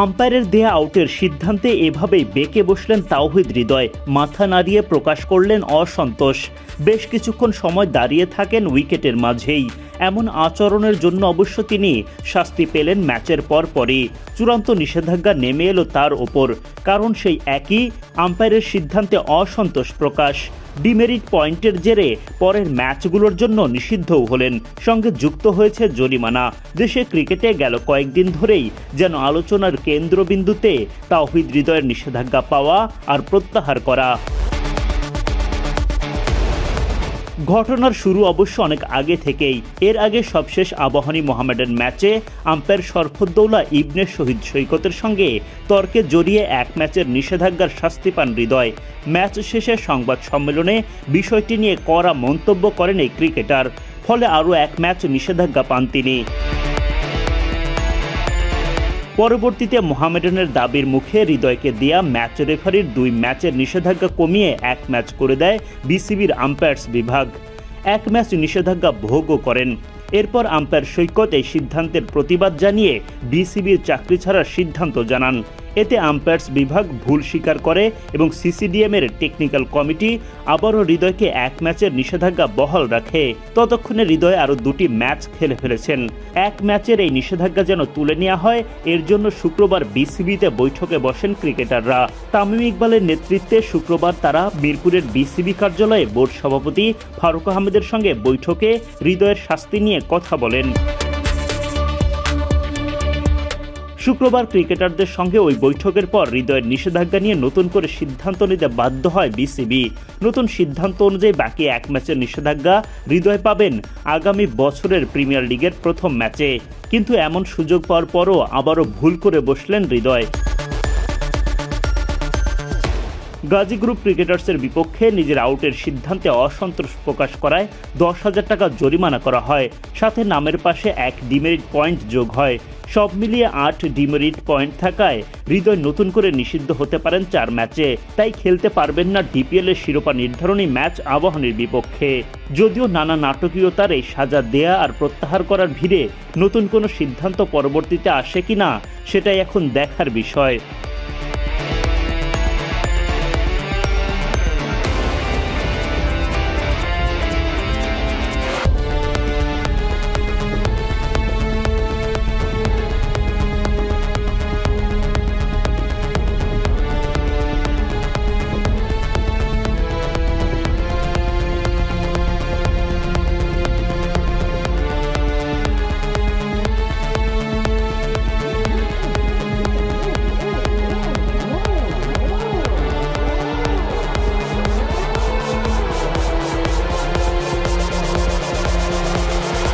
আম্পায়ারের দেয়া আউটের সিদ্ধান্তে এভাবেই বেঁকে বসলেন তাওহিদ হৃদয়, মাথা নাড়িয়ে প্রকাশ করলেন অসন্তোষ। বেশ কিছুক্ষণ সময় দাঁড়িয়ে থাকেন উইকেটের মাঝেই। এমন আচরণের জন্য অবশ্য তিনি শাস্তি পেলেন ম্যাচের পরপরই। চূড়ান্ত নিষেধাজ্ঞা নেমে এলো তার ওপর, কারণ সেই একই আম্পায়ারের সিদ্ধান্তে অসন্তোষ প্রকাশ। ডিমেরিট পয়েন্টের জেরে পরের ম্যাচগুলোর জন্য নিষিদ্ধও হলেন, সঙ্গে যুক্ত হয়েছে জরিমানা। দেশে ক্রিকেটে গেল কয়েকদিন ধরেই যেন আলোচনার কেন্দ্রবিন্দুতে তাওহিদ হৃদয়ের নিষেধাজ্ঞা পাওয়া আর প্রত্যাহার করা। ঘটনার শুরু অবশ্য অনেক আগে থেকেই। এর আগে সবশেষ আবাহনী মোহামেডান ম্যাচে আম্পায়ার শরফুদ্দৌলা ইবনে শহীদ সৈকতের সঙ্গে তর্কে জড়িয়ে এক ম্যাচের নিষেধাজ্ঞার শাস্তি পান হৃদয়। ম্যাচ শেষে সংবাদ সম্মেলনে বিষয়টি নিয়ে কড়া মন্তব্য করেন এই ক্রিকেটার। ফলে আরও এক ম্যাচ নিষেধাজ্ঞা পান তিনি। পরবর্তীতে মোহামেডানের দাবির মুখে হৃদয়কে দেয়া ম্যাচ রেফারির 2 ম্যাচের নিষেধাজ্ঞা কমিয়ে 1 ম্যাচ করে দেয় বিসিবির আম্পায়ার্স বিভাগ। 1 ম্যাচ নিষেধাজ্ঞা ভোগও করেন। এরপর আম্পায়ার সৈকত এই সিদ্ধান্তের প্রতিবাদ জানিয়ে বিসিবির চাকরি ছাড়ার সিদ্ধান্ত জানান। এতে আম্পায়ার্স বিভাগ ভুল স্বীকার করে এবং সিসিডিএমের টেকনিক্যাল কমিটি আবারও হৃদয়কে 1 ম্যাচের নিষেধাজ্ঞা বহাল রাখে। ততক্ষণে হৃদয় আরও 2টি ম্যাচ খেলে ফেলেছেন। 1 ম্যাচের এই নিষেধাজ্ঞা যেন তুলে নেওয়া হয়, এর জন্য শুক্রবার বিসিবিতে বৈঠকে বসেন ক্রিকেটাররা। তামিম ইকবালের নেতৃত্বে শুক্রবার তারা মিরপুরের বিসিবি কার্যালয়ে বোর্ড সভাপতি ফারুক আহমেদের সঙ্গে বৈঠকে হৃদয়ের শাস্তি নিয়ে কথা বলেন। শুক্রবার ক্রিকেটারদের সঙ্গে ওই বৈঠকের পর হৃদয়ের নিষেধাজ্ঞা নিয়ে নতুন করে সিদ্ধান্ত নিতে বাধ্য হয় বিসিবি। নতুন সিদ্ধান্ত অনুযায়ী বাকি 1 ম্যাচের নিষেধাজ্ঞা হৃদয় পাবেন আগামী বছরের প্রিমিয়ার লিগের প্রথম ম্যাচে। কিন্তু এমন সুযোগ পাওয়ার পরও আবারও ভুল করে বসলেন হৃদয়। গাজী গ্রুপ ক্রিকেটার্সের বিপক্ষে নিজের আউটের সিদ্ধান্তে অসন্তোষ প্রকাশ করায় 10,000 টাকা জরিমানা করা হয়। সাথে নামের পাশে 1 ডিমেরিট পয়েন্ট যোগ হয়। সব মিলিয়ে 8 ডিমেরিট পয়েন্ট থাকায় হৃদয় নতুন করে নিষিদ্ধ হতে পারেন 4 ম্যাচে। তাই খেলতে পারবেন না ডিপিএল এর শিরোপা নির্ধারণী ম্যাচ আবাহনীর বিপক্ষে। যদিও নানা নাটকীয়তার এই সাজা দেয়া আর প্রত্যাহার করার ভিড়ে নতুন কোনো সিদ্ধান্ত পরবর্তীতে আসে কিনা সেটাই এখন দেখার বিষয়।